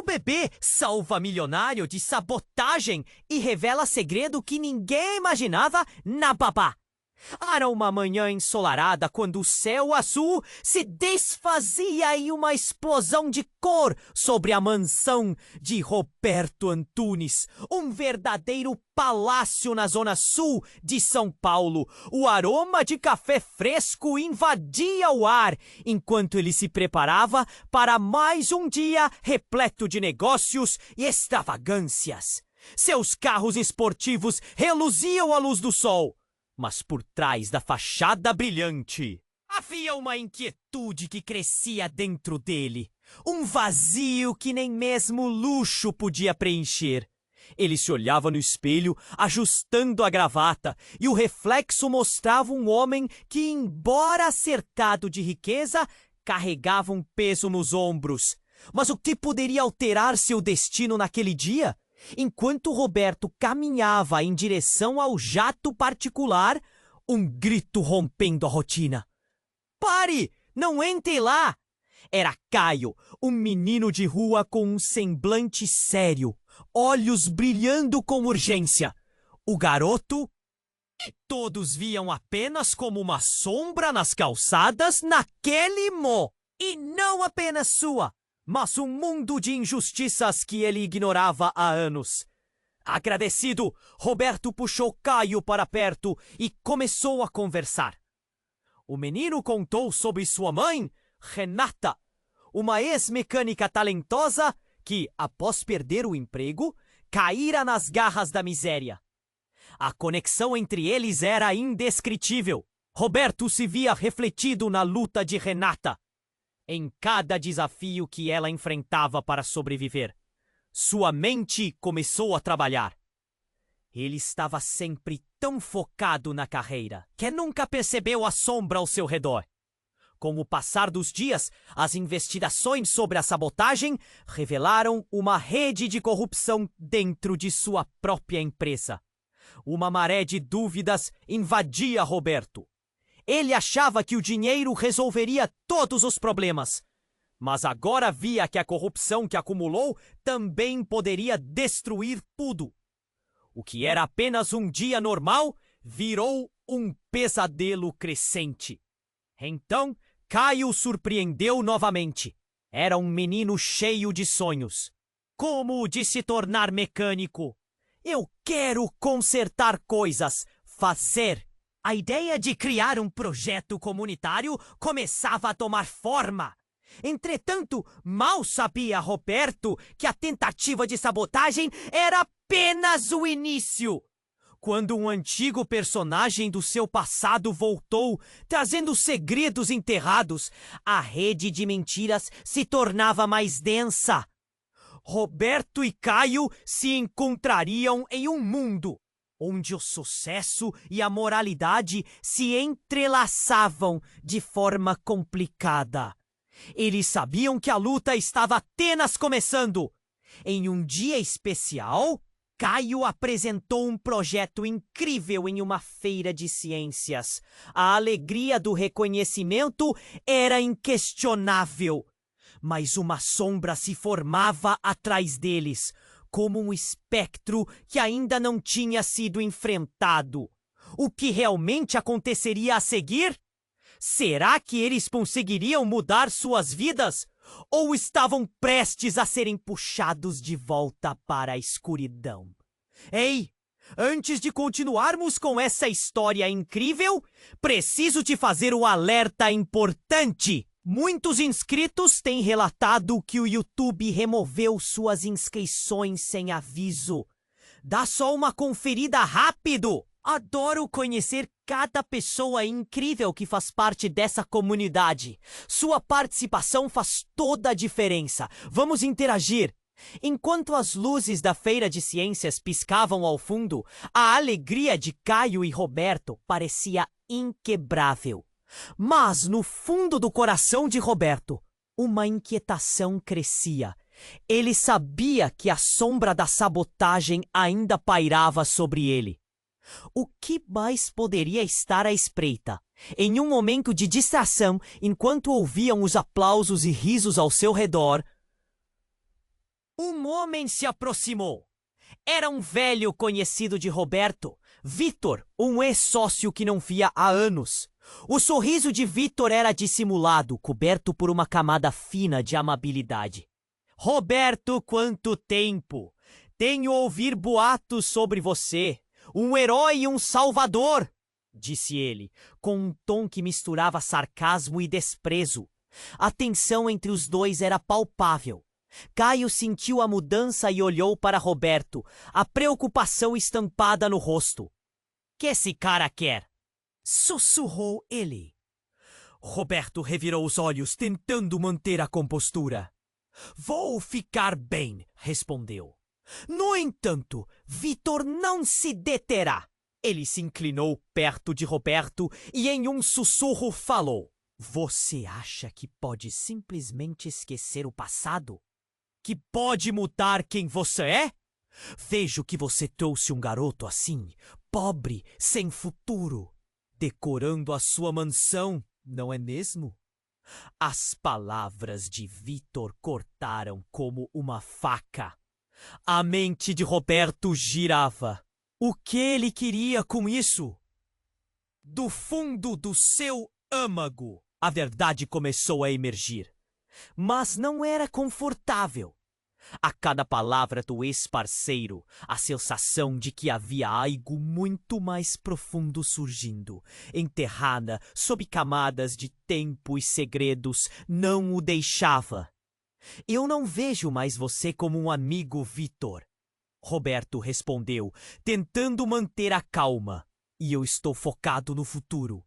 O bebê salva milionário de sabotagem e revela segredo que ninguém imaginava na babá. Era uma manhã ensolarada quando o céu azul se desfazia em uma explosão de cor sobre a mansão de Roberto Antunes, um verdadeiro palácio na zona sul de São Paulo. O aroma de café fresco invadia o ar enquanto ele se preparava para mais um dia repleto de negócios e extravagâncias. Seus carros esportivos reluziam à luz do sol. Mas por trás da fachada brilhante, havia uma inquietude que crescia dentro dele. Um vazio que nem mesmo luxo podia preencher. Ele se olhava no espelho, ajustando a gravata, e o reflexo mostrava um homem que, embora cercado de riqueza, carregava um peso nos ombros. Mas o que poderia alterar seu destino naquele dia? Enquanto Roberto caminhava em direção ao jato particular, um grito rompendo a rotina. "Pare! Não entre lá!" Era Caio, um menino de rua com um semblante sério, olhos brilhando com urgência. O garoto, que todos viam apenas como uma sombra nas calçadas naquele mo. E não apenas sua, mas um mundo de injustiças que ele ignorava há anos. Agradecido, Roberto puxou Caio para perto e começou a conversar. O menino contou sobre sua mãe, Renata, uma ex-mecânica talentosa que, após perder o emprego, caíra nas garras da miséria. A conexão entre eles era indescritível. Roberto se via refletido na luta de Renata, em cada desafio que ela enfrentava para sobreviver. Sua mente começou a trabalhar. Ele estava sempre tão focado na carreira que nunca percebeu a sombra ao seu redor. Com o passar dos dias, as investigações sobre a sabotagem revelaram uma rede de corrupção dentro de sua própria empresa. Uma maré de dúvidas invadia Roberto. Ele achava que o dinheiro resolveria todos os problemas, mas agora via que a corrupção que acumulou também poderia destruir tudo. O que era apenas um dia normal virou um pesadelo crescente. Então, Caio surpreendeu novamente. Era um menino cheio de sonhos, como o de se tornar mecânico. "Eu quero consertar coisas, fazer." A ideia de criar um projeto comunitário começava a tomar forma. Entretanto, mal sabia Roberto que a tentativa de sabotagem era apenas o início. Quando um antigo personagem do seu passado voltou, trazendo segredos enterrados, a rede de mentiras se tornava mais densa. Roberto e Caio se encontrariam em um mundo onde o sucesso e a moralidade se entrelaçavam de forma complicada. Eles sabiam que a luta estava apenas começando. Em um dia especial, Caio apresentou um projeto incrível em uma feira de ciências. A alegria do reconhecimento era inquestionável, mas uma sombra se formava atrás deles, como um espectro que ainda não tinha sido enfrentado. O que realmente aconteceria a seguir? Será que eles conseguiriam mudar suas vidas? Ou estavam prestes a serem puxados de volta para a escuridão? Ei, antes de continuarmos com essa história incrível, preciso te fazer um alerta importante. Muitos inscritos têm relatado que o YouTube removeu suas inscrições sem aviso. Dá só uma conferida rápido! Adoro conhecer cada pessoa incrível que faz parte dessa comunidade. Sua participação faz toda a diferença. Vamos interagir. Enquanto as luzes da feira de ciências piscavam ao fundo, a alegria de Caio e Roberto parecia inquebrável. Mas no fundo do coração de Roberto, uma inquietação crescia. Ele sabia que a sombra da sabotagem ainda pairava sobre ele. O que mais poderia estar à espreita? Em um momento de distração, enquanto ouviam os aplausos e risos ao seu redor, Um homem se aproximou. Era um velho conhecido de Roberto, Vitor, um ex-sócio que não via há anos. O sorriso de Vitor era dissimulado, coberto por uma camada fina de amabilidade. Roberto, quanto tempo! Tenho ouvir boatos sobre você. Um herói e um salvador! Disse ele, com um tom que misturava sarcasmo e desprezo. A tensão entre os dois era palpável. Caio sentiu a mudança e olhou para Roberto, a preocupação estampada no rosto. Que esse cara quer? Sussurrou ele. Roberto revirou os olhos, tentando manter a compostura. Vou ficar bem, respondeu. No entanto, Vitor não se deterá. Ele se inclinou perto de Roberto e em um sussurro falou. Você acha que pode simplesmente esquecer o passado? Que pode mudar quem você é? Vejo que você trouxe um garoto assim, pobre, sem futuro, decorando a sua mansão, não é mesmo? As palavras de Vitor cortaram como uma faca. A mente de Roberto girava. O que ele queria com isso? Do fundo do seu âmago, a verdade começou a emergir. Mas não era confortável. A cada palavra do ex-parceiro, a sensação de que havia algo muito mais profundo surgindo, enterrada sob camadas de tempo e segredos, não o deixava. Eu não vejo mais você como um amigo, Vitor. Roberto respondeu, tentando manter a calma. E eu estou focado no futuro.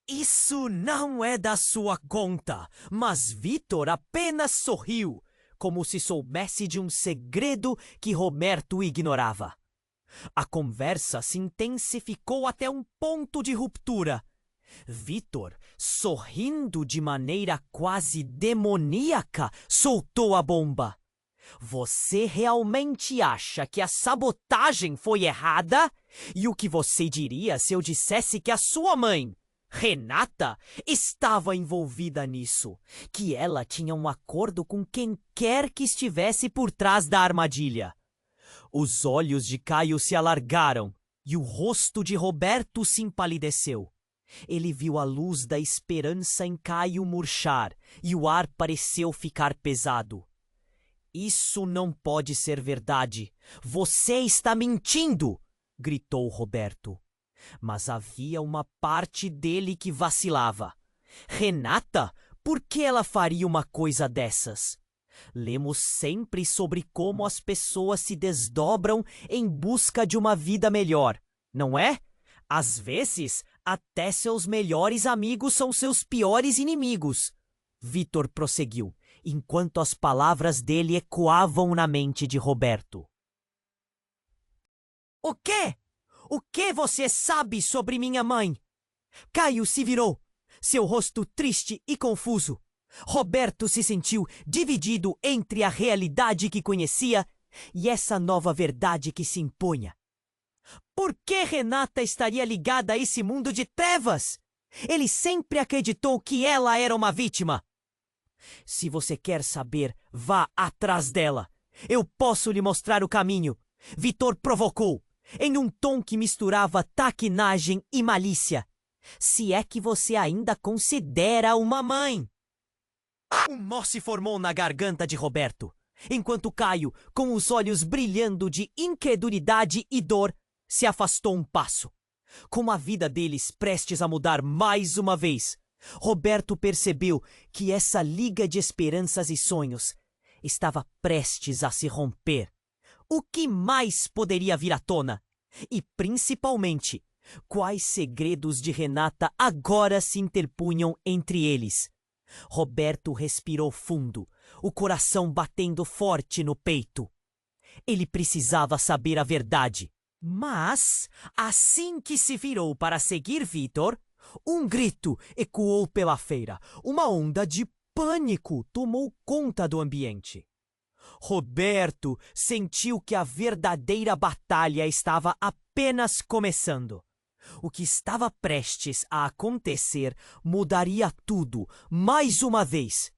Isso não é da sua conta, mas Vitor apenas sorriu, como se soubesse de um segredo que Roberto ignorava. A conversa se intensificou até um ponto de ruptura. Vitor, sorrindo de maneira quase demoníaca, soltou a bomba. Você realmente acha que a sabotagem foi errada? E o que você diria se eu dissesse que a sua mãe, Renata, estava envolvida nisso, que ela tinha um acordo com quem quer que estivesse por trás da armadilha? Os olhos de Caio se alargaram e o rosto de Roberto se empalideceu. Ele viu a luz da esperança em Caio murchar e o ar pareceu ficar pesado. Isso não pode ser verdade. Você está mentindo! Gritou Roberto. Mas havia uma parte dele que vacilava. Renata? Por que ela faria uma coisa dessas? Lemos sempre sobre como as pessoas se desdobram em busca de uma vida melhor, não é? Às vezes, até seus melhores amigos são seus piores inimigos. Vitor prosseguiu, enquanto as palavras dele ecoavam na mente de Roberto. O quê? O que você sabe sobre minha mãe? Caio se virou, seu rosto triste e confuso. Roberto se sentiu dividido entre a realidade que conhecia e essa nova verdade que se impunha. Por que Renata estaria ligada a esse mundo de trevas? Ele sempre acreditou que ela era uma vítima. Se você quer saber, vá atrás dela. Eu posso lhe mostrar o caminho. Vitor provocou, em um tom que misturava taquinagem e malícia. Se é que você ainda considera uma mãe. Um nó se formou na garganta de Roberto, enquanto Caio, com os olhos brilhando de incredulidade e dor, se afastou um passo. Com a vida deles prestes a mudar mais uma vez, Roberto percebeu que essa liga de esperanças e sonhos estava prestes a se romper. O que mais poderia vir à tona? E, principalmente, quais segredos de Renata agora se interpunham entre eles? Roberto respirou fundo, o coração batendo forte no peito. Ele precisava saber a verdade. Mas, assim que se virou para seguir Vitor, um grito ecoou pela feira. Uma onda de pânico tomou conta do ambiente. Roberto sentiu que a verdadeira batalha estava apenas começando. O que estava prestes a acontecer mudaria tudo, mais uma vez.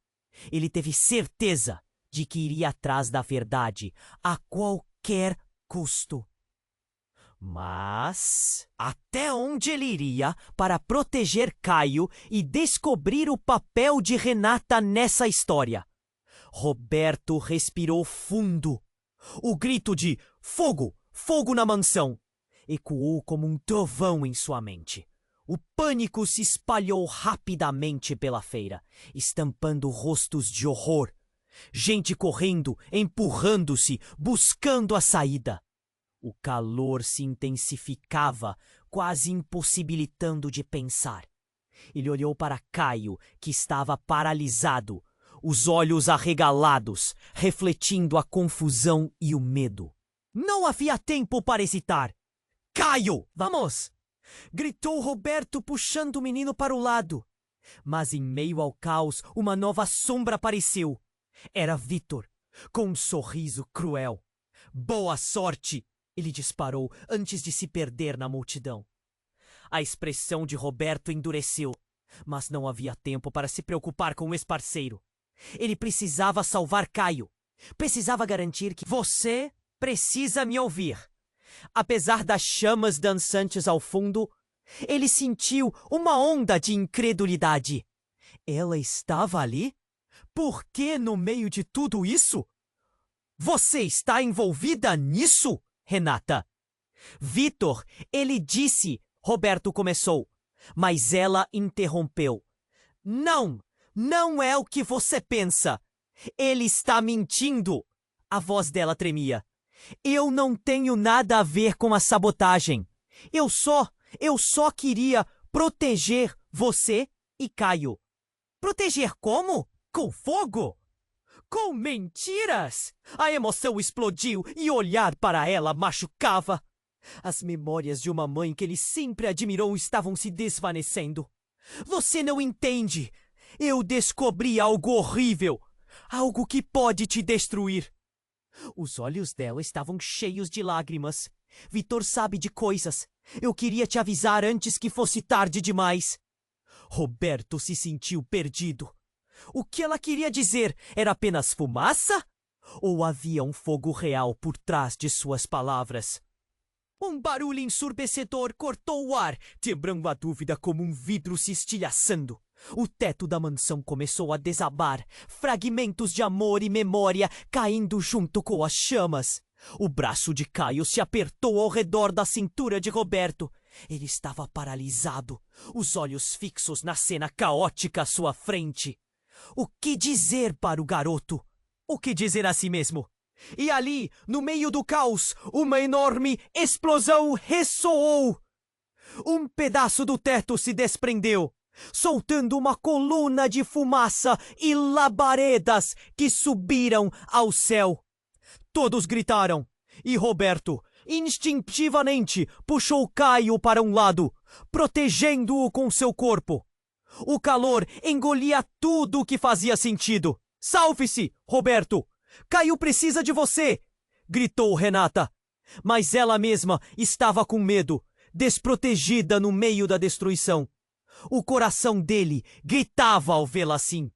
Ele teve certeza de que iria atrás da verdade a qualquer custo. Mas até onde ele iria para proteger Caio e descobrir o papel de Renata nessa história? Roberto respirou fundo. O grito de "Fogo! Fogo na mansão!" ecoou como um trovão em sua mente. O pânico se espalhou rapidamente pela feira, estampando rostos de horror. Gente correndo, empurrando-se, buscando a saída. O calor se intensificava, quase impossibilitando de pensar. Ele olhou para Caio, que estava paralisado, os olhos arregalados, refletindo a confusão e o medo. Não havia tempo para hesitar. "Caio, vamos!" gritou Roberto, puxando o menino para o lado. Mas em meio ao caos, uma nova sombra apareceu. Era Vitor, com um sorriso cruel. "Boa sorte!" ele disparou antes de se perder na multidão. A expressão de Roberto endureceu, mas não havia tempo para se preocupar com o ex-parceiro. Ele precisava salvar Caio. Precisava garantir que... "Você precisa me ouvir." Apesar das chamas dançantes ao fundo, ele sentiu uma onda de incredulidade. Ela estava ali? Por que no meio de tudo isso? "Você está envolvida nisso, Renata?" "Vitor, ele disse..." Roberto começou, mas ela interrompeu. "Não, não é o que você pensa. Ele está mentindo." A voz dela tremia. "Eu não tenho nada a ver com a sabotagem. Eu só queria proteger você e Caio." "Proteger como? Com fogo? Com mentiras?" A emoção explodiu e olhar para ela machucava. As memórias de uma mãe que ele sempre admirou estavam se desvanecendo. "Você não entende. Eu descobri algo horrível. Algo que pode te destruir." Os olhos dela estavam cheios de lágrimas. "Vitor sabe de coisas. Eu queria te avisar antes que fosse tarde demais." Roberto se sentiu perdido. O que ela queria dizer? Era apenas fumaça? Ou havia um fogo real por trás de suas palavras? Um barulho ensurdecedor cortou o ar, timbrando a dúvida como um vidro se estilhaçando. O teto da mansão começou a desabar, fragmentos de amor e memória caindo junto com as chamas. O braço de Caio se apertou ao redor da cintura de Roberto. Ele estava paralisado, os olhos fixos na cena caótica à sua frente. O que dizer para o garoto? O que dizer a si mesmo? E ali, no meio do caos, uma enorme explosão ressoou. Um pedaço do teto se desprendeu, soltando uma coluna de fumaça e labaredas que subiram ao céu. Todos gritaram, e Roberto, instintivamente, puxou Caio para um lado, protegendo-o com seu corpo. O calor engolia tudo o que fazia sentido. "Salve-se, Roberto! Caio precisa de você!" gritou Renata. Mas ela mesma estava com medo, desprotegida no meio da destruição. O coração dele gritava ao vê-la assim.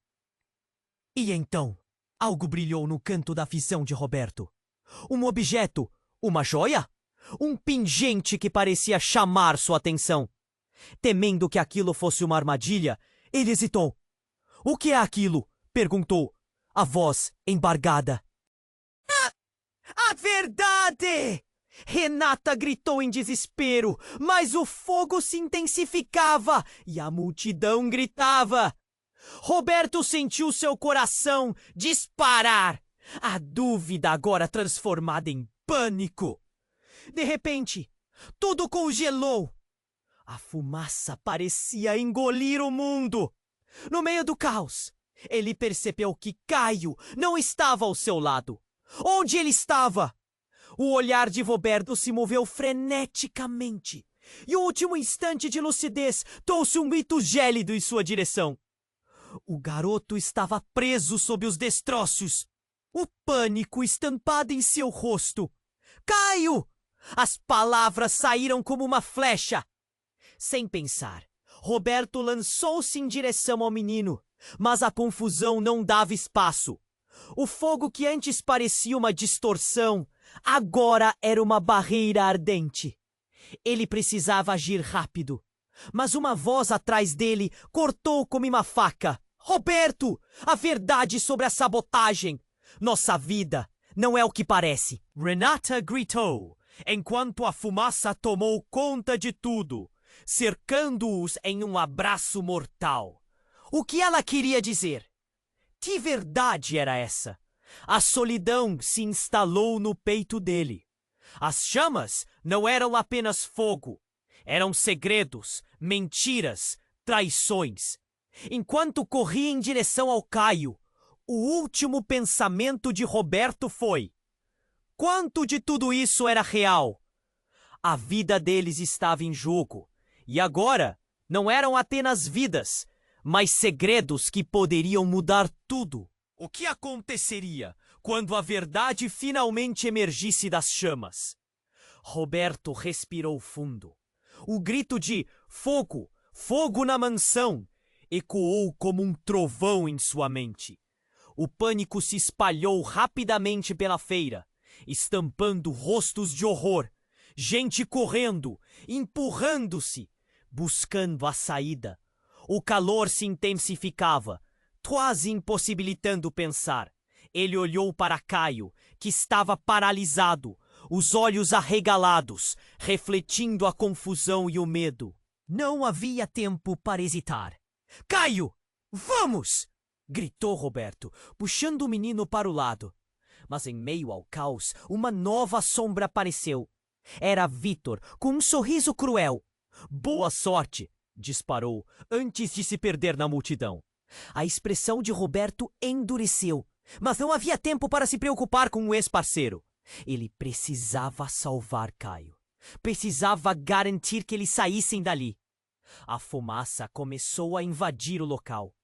E então, algo brilhou no canto da visão de Roberto. Um objeto, uma joia? Um pingente que parecia chamar sua atenção. Temendo que aquilo fosse uma armadilha, ele hesitou. "O que é aquilo?" perguntou, a voz embargada. A verdade! Renata gritou em desespero, mas o fogo se intensificava e a multidão gritava. Roberto sentiu seu coração disparar, a dúvida agora transformada em pânico. De repente, tudo congelou. A fumaça parecia engolir o mundo. No meio do caos, ele percebeu que Caio não estava ao seu lado. Onde ele estava? O olhar de Roberto se moveu freneticamente, e o último instante de lucidez trouxe um grito gélido em sua direção. O garoto estava preso sob os destroços, o pânico estampado em seu rosto. "Caio!" As palavras saíram como uma flecha. Sem pensar, Roberto lançou-se em direção ao menino, mas a confusão não dava espaço. O fogo que antes parecia uma distorção, agora era uma barreira ardente. Ele precisava agir rápido, mas uma voz atrás dele cortou como uma faca. Roberto, a verdade sobre a sabotagem. Nossa vida não é o que parece. Renata gritou, enquanto a fumaça tomou conta de tudo, cercando-os em um abraço mortal. O que ela queria dizer? Que verdade era essa? A solidão se instalou no peito dele. As chamas não eram apenas fogo. Eram segredos, mentiras, traições. Enquanto corria em direção ao Caio, o último pensamento de Roberto foi: quanto de tudo isso era real? A vida deles estava em jogo. E agora, não eram apenas vidas, mas segredos que poderiam mudar tudo. O que aconteceria quando a verdade finalmente emergisse das chamas? Roberto respirou fundo. O grito de "Fogo! Fogo na mansão!" ecoou como um trovão em sua mente. O pânico se espalhou rapidamente pela feira, estampando rostos de horror, gente correndo, empurrando-se, buscando a saída. O calor se intensificava, quase impossibilitando pensar. Ele olhou para Caio, que estava paralisado, os olhos arregalados, refletindo a confusão e o medo. Não havia tempo para hesitar. "Caio, vamos!" gritou Roberto, puxando o menino para o lado. Mas em meio ao caos, uma nova sombra apareceu. Era Vitor, com um sorriso cruel. "Boa sorte!" disparou, antes de se perder na multidão. A expressão de Roberto endureceu, mas não havia tempo para se preocupar com o ex-parceiro. Ele precisava salvar Caio. Precisava garantir que eles saíssem dali. A fumaça começou a invadir o local.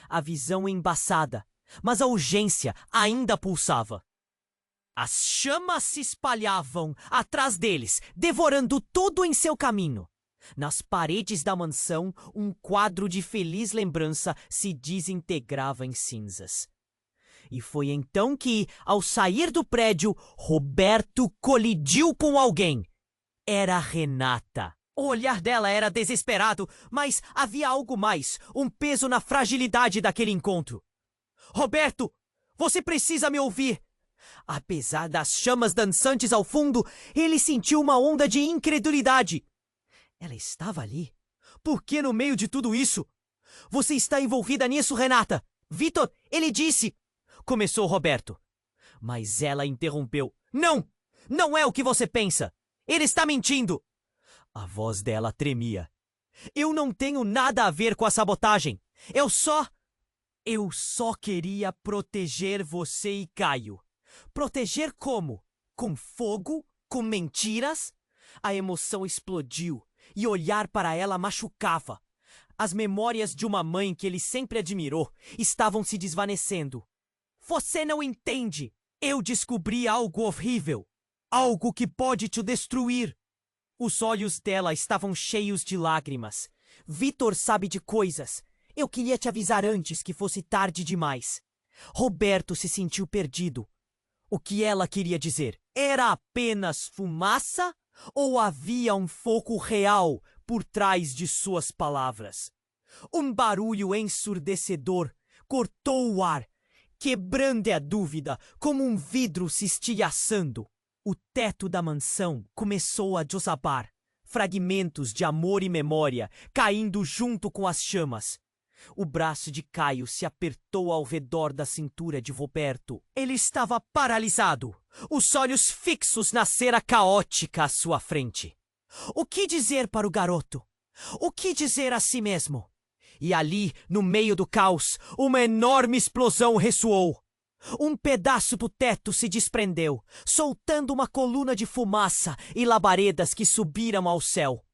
A visão embaçada, mas a urgência ainda pulsava. As chamas se espalhavam atrás deles, devorando tudo em seu caminho. Nas paredes da mansão, um quadro de feliz lembrança se desintegrava em cinzas. E foi então que, ao sair do prédio, Roberto colidiu com alguém. Era Renata. O olhar dela era desesperado, mas havia algo mais, um peso na fragilidade daquele encontro. "Roberto, você precisa me ouvir!" Apesar das chamas dançantes ao fundo, ele sentiu uma onda de incredulidade. Ela estava ali? Por que no meio de tudo isso? "Você está envolvida nisso, Renata!" "Vitor, ele disse..." começou Roberto. Mas ela interrompeu. "Não! Não é o que você pensa! Ele está mentindo!" A voz dela tremia. "Eu não tenho nada a ver com a sabotagem. Eu só queria proteger você e Caio." "Proteger como? Com fogo? Com mentiras?" A emoção explodiu e olhar para ela machucava. As memórias de uma mãe que ele sempre admirou estavam se desvanecendo. "Você não entende! Eu descobri algo horrível. Algo que pode te destruir." Os olhos dela estavam cheios de lágrimas. "Vitor sabe de coisas. Eu queria te avisar antes que fosse tarde demais." Roberto se sentiu perdido. O que ela queria dizer? Era apenas fumaça? Ou havia um fogo real por trás de suas palavras? Um barulho ensurdecedor cortou o ar, quebrando a dúvida como um vidro se estilhaçando. O teto da mansão começou a desabar, fragmentos de amor e memória caindo junto com as chamas. O braço de Caio se apertou ao redor da cintura de Roberto. Ele estava paralisado, os olhos fixos na cera caótica à sua frente. O que dizer para o garoto? O que dizer a si mesmo? E ali, no meio do caos, uma enorme explosão ressoou. Um pedaço do teto se desprendeu, soltando uma coluna de fumaça e labaredas que subiram ao céu.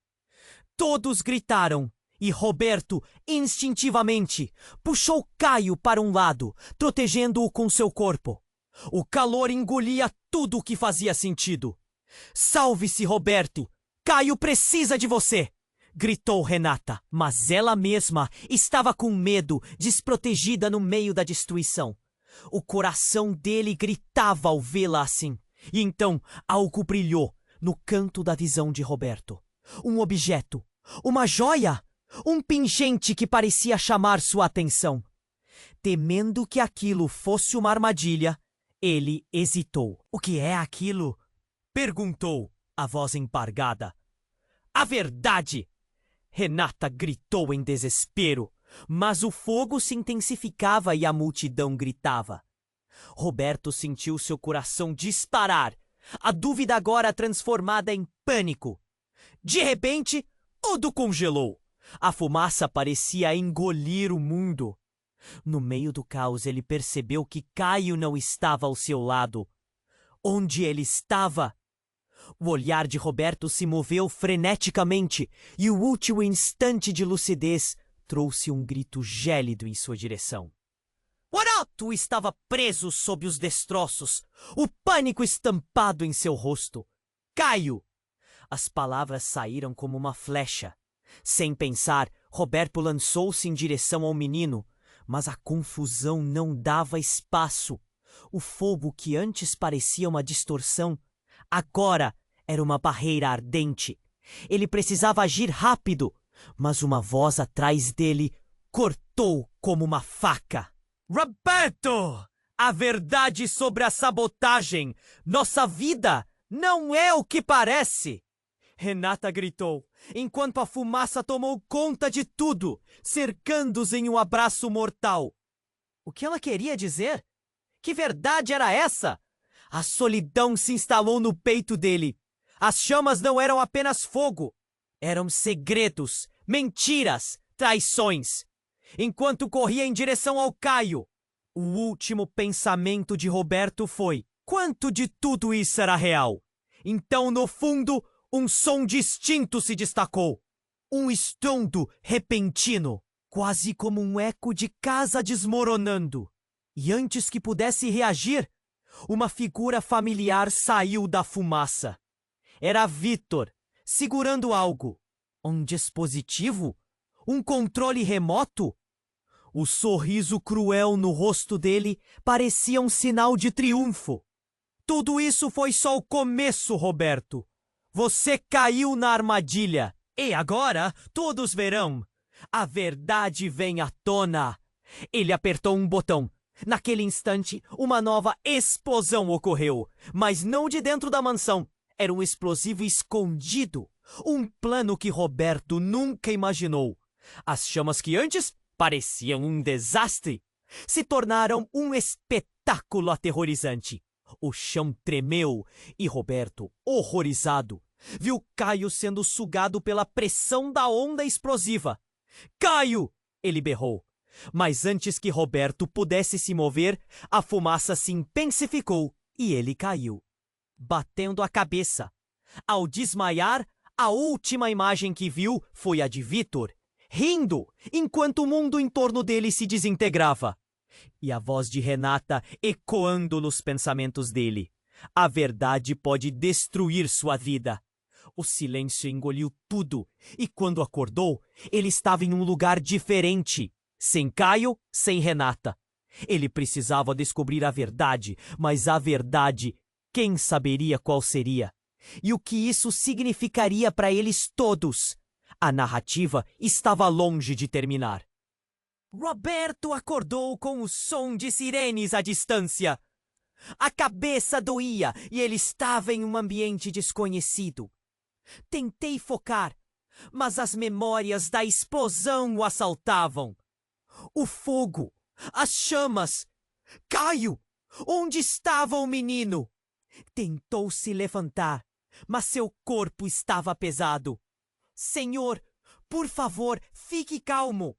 Todos gritaram. E Roberto, instintivamente, puxou Caio para um lado, protegendo-o com seu corpo. O calor engolia tudo o que fazia sentido. "Salve-se, Roberto! Caio precisa de você!" gritou Renata, mas ela mesma estava com medo, desprotegida no meio da destruição. O coração dele gritava ao vê-la assim. E então algo brilhou no canto da visão de Roberto. Um objeto, uma joia, um pingente que parecia chamar sua atenção. Temendo que aquilo fosse uma armadilha, ele hesitou. "O que é aquilo?" perguntou a voz embargada. "A verdade!" Renata gritou em desespero, mas o fogo se intensificava e a multidão gritava. Roberto sentiu seu coração disparar, a dúvida agora transformada em pânico. De repente, tudo congelou. A fumaça parecia engolir o mundo. No meio do caos, ele percebeu que Caio não estava ao seu lado. Onde ele estava? O olhar de Roberto se moveu freneticamente e o último instante de lucidez trouxe um grito gélido em sua direção. O arauto estava preso sob os destroços, o pânico estampado em seu rosto. "Caio!" As palavras saíram como uma flecha. Sem pensar, Roberto lançou-se em direção ao menino, mas a confusão não dava espaço. O fogo que antes parecia uma distorção, agora era uma barreira ardente. Ele precisava agir rápido, mas uma voz atrás dele cortou como uma faca. "Roberto! A verdade sobre a sabotagem! Nossa vida não é o que parece!" Renata gritou, enquanto a fumaça tomou conta de tudo, cercando-os em um abraço mortal. O que ela queria dizer? Que verdade era essa? A solidão se instalou no peito dele. As chamas não eram apenas fogo. Eram segredos, mentiras, traições. Enquanto corria em direção ao Caio, o último pensamento de Roberto foi: quanto de tudo isso era real? Então, no fundo, um som distinto se destacou. Um estrondo repentino, quase como um eco de casa desmoronando. E antes que pudesse reagir, uma figura familiar saiu da fumaça. Era Vitor, segurando algo. Um dispositivo? Um controle remoto? O sorriso cruel no rosto dele parecia um sinal de triunfo. Tudo isso foi só o começo, Roberto. Você caiu na armadilha. E agora todos verão. A verdade vem à tona. Ele apertou um botão. Naquele instante, uma nova explosão ocorreu, mas não de dentro da mansão. Era um explosivo escondido, um plano que Roberto nunca imaginou. As chamas que antes pareciam um desastre se tornaram um espetáculo aterrorizante. O chão tremeu e Roberto, horrorizado, viu Caio sendo sugado pela pressão da onda explosiva. "Caio!" ele berrou. Mas antes que Roberto pudesse se mover, a fumaça se intensificou e ele caiu, batendo a cabeça. Ao desmaiar, a última imagem que viu foi a de Vitor, rindo, enquanto o mundo em torno dele se desintegrava. E a voz de Renata ecoando nos pensamentos dele. A verdade pode destruir sua vida. O silêncio engoliu tudo, e quando acordou, ele estava em um lugar diferente. Sem Caio, sem Renata. Ele precisava descobrir a verdade, mas a verdade, quem saberia qual seria? E o que isso significaria para eles todos? A narrativa estava longe de terminar. Roberto acordou com o som de sirenes à distância. A cabeça doía e ele estava em um ambiente desconhecido. Tentei focar, mas as memórias da explosão o assaltavam. O fogo, as chamas. Caio! Onde estava o menino? Tentou se levantar, mas seu corpo estava pesado. Senhor, por favor, fique calmo.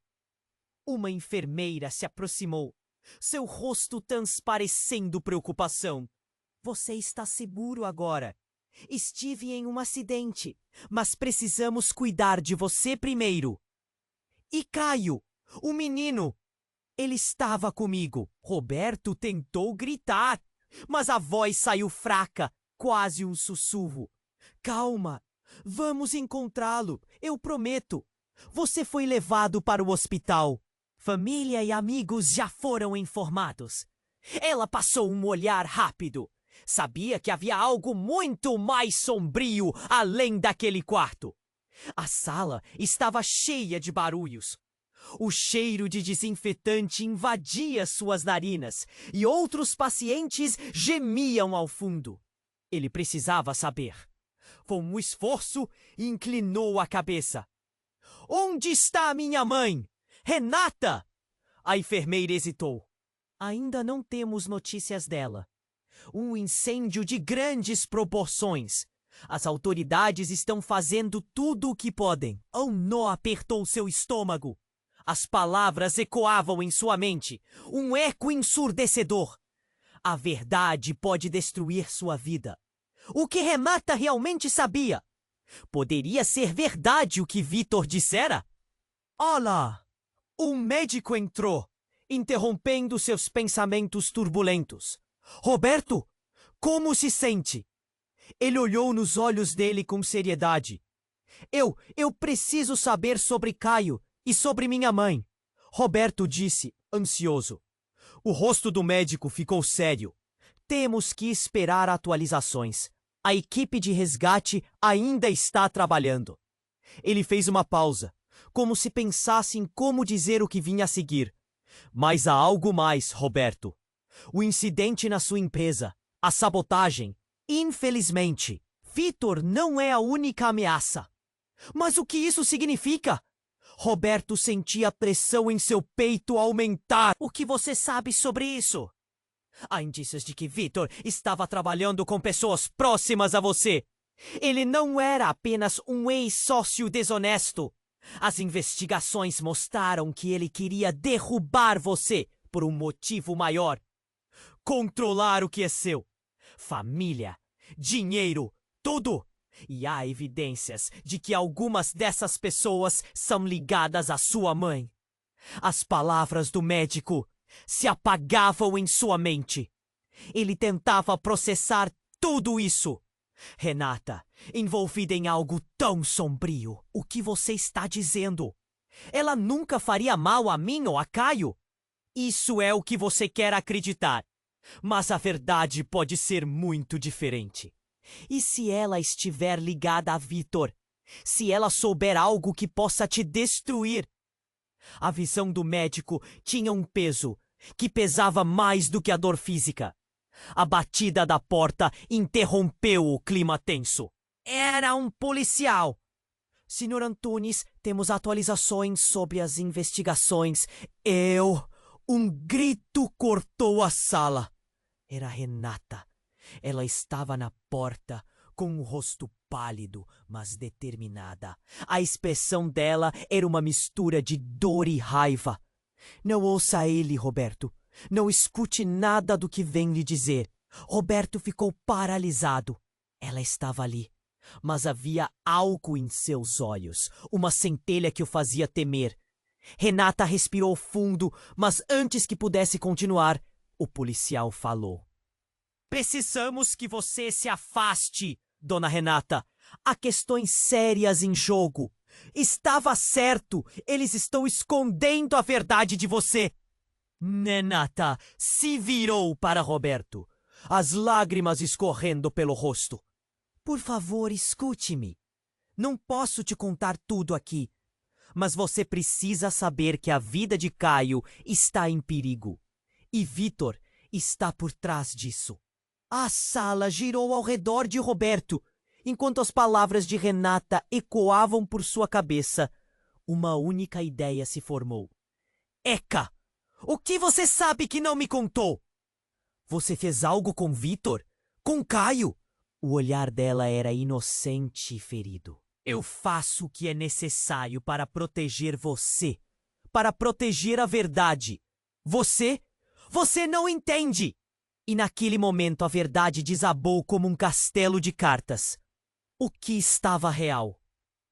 Uma enfermeira se aproximou, seu rosto transparecendo preocupação. Você está seguro agora? Estive em um acidente, mas precisamos cuidar de você primeiro. E Caio, o menino? Ele estava comigo. Roberto tentou gritar, mas a voz saiu fraca, quase um sussurro. Calma, vamos encontrá-lo, eu prometo. Você foi levado para o hospital. Família e amigos já foram informados. Ela passou um olhar rápido. Sabia que havia algo muito mais sombrio além daquele quarto. A sala estava cheia de barulhos. O cheiro de desinfetante invadia suas narinas e outros pacientes gemiam ao fundo. Ele precisava saber. Com um esforço, inclinou a cabeça. Onde está minha mãe? Renata! A enfermeira hesitou. Ainda não temos notícias dela. Um incêndio de grandes proporções. As autoridades estão fazendo tudo o que podem. Um nó apertou seu estômago. As palavras ecoavam em sua mente, um eco ensurdecedor. A verdade pode destruir sua vida. O que Renata realmente sabia? Poderia ser verdade o que Vitor dissera? Olá! Um médico entrou, interrompendo seus pensamentos turbulentos. Roberto, como se sente? Ele olhou nos olhos dele com seriedade. Eu preciso saber sobre Caio e sobre minha mãe, Roberto disse, ansioso. O rosto do médico ficou sério. Temos que esperar atualizações. A equipe de resgate ainda está trabalhando. Ele fez uma pausa, como se pensasse em como dizer o que vinha a seguir. Mas há algo mais, Roberto. O incidente na sua empresa, a sabotagem. Infelizmente, Vitor não é a única ameaça. Mas o que isso significa? Roberto sentia a pressão em seu peito aumentar. O que você sabe sobre isso? Há indícios de que Vitor estava trabalhando com pessoas próximas a você. Ele não era apenas um ex-sócio desonesto. As investigações mostraram que ele queria derrubar você por um motivo maior. Controlar o que é seu. Família, dinheiro, tudo. E há evidências de que algumas dessas pessoas são ligadas à sua mãe. As palavras do médico se apagavam em sua mente. Ele tentava processar tudo isso. Renata, envolvida em algo tão sombrio. O que você está dizendo? Ela nunca faria mal a mim ou a Caio? Isso é o que você quer acreditar. Mas a verdade pode ser muito diferente. E se ela estiver ligada a Vitor? Se ela souber algo que possa te destruir? A visão do médico tinha um peso que pesava mais do que a dor física. A batida da porta interrompeu o clima tenso. Era um policial. Senhor Antunes, temos atualizações sobre as investigações. Um grito cortou a sala. Era Renata. Ela estava na porta, com o rosto pálido, mas determinada. A expressão dela era uma mistura de dor e raiva. Não ouça ele, Roberto. Não escute nada do que vem lhe dizer. Roberto ficou paralisado. Ela estava ali, mas havia algo em seus olhos, uma centelha que o fazia temer. Renata respirou fundo, mas antes que pudesse continuar, o policial falou. Precisamos que você se afaste, Dona Renata. Há questões sérias em jogo. Estava certo, eles estão escondendo a verdade de você. Renata se virou para Roberto, as lágrimas escorrendo pelo rosto. Por favor, escute-me. Não posso te contar tudo aqui, mas você precisa saber que a vida de Caio está em perigo. E Vitor está por trás disso. A sala girou ao redor de Roberto, enquanto as palavras de Renata ecoavam por sua cabeça. Uma única ideia se formou. Eca! O que você sabe que não me contou? Você fez algo com Vitor? Com Caio? O olhar dela era inocente e ferido. Eu faço o que é necessário para proteger você. Para proteger a verdade. Você não entende! E naquele momento a verdade desabou como um castelo de cartas. O que estava real?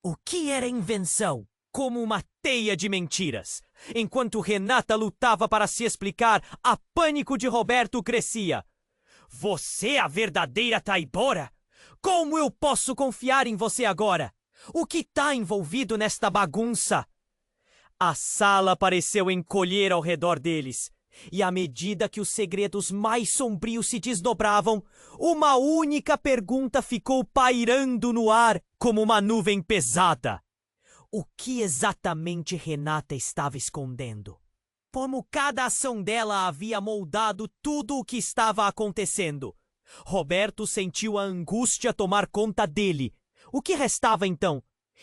O que era invenção? Como uma teia de mentiras. Enquanto Renata lutava para se explicar, a pânico de Roberto crescia. Você é a verdadeira traidora? Como eu posso confiar em você agora? O que está envolvido nesta bagunça? A sala pareceu encolher ao redor deles. E à medida que os segredos mais sombrios se desdobravam, uma única pergunta ficou pairando no ar como uma nuvem pesada. O que exatamente Renata estava escondendo? Como cada ação dela havia moldado tudo o que estava acontecendo. Roberto sentiu a angústia tomar conta dele. O que restava então?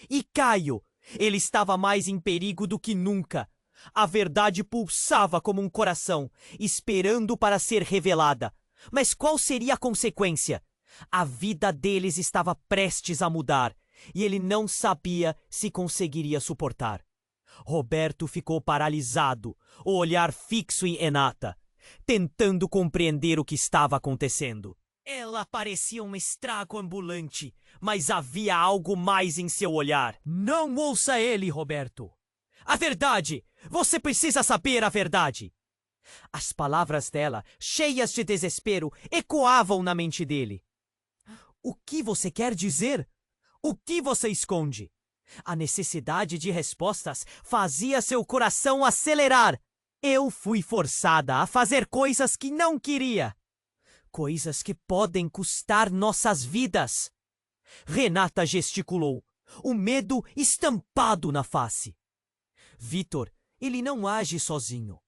E Caio? Ele estava mais em perigo do que nunca. A verdade pulsava como um coração, esperando para ser revelada. Mas qual seria a consequência? A vida deles estava prestes a mudar, e ele não sabia se conseguiria suportar. Roberto ficou paralisado, o olhar fixo em Renata, tentando compreender o que estava acontecendo. Ela parecia um estrago ambulante, mas havia algo mais em seu olhar. Não ouça ele, Roberto. A verdade! Você precisa saber a verdade! As palavras dela, cheias de desespero, ecoavam na mente dele. O que você quer dizer? O que você esconde? A necessidade de respostas fazia seu coração acelerar. Eu fui forçada a fazer coisas que não queria. Coisas que podem custar nossas vidas. Renata gesticulou, o medo estampado na face. Vitor, ele não age sozinho.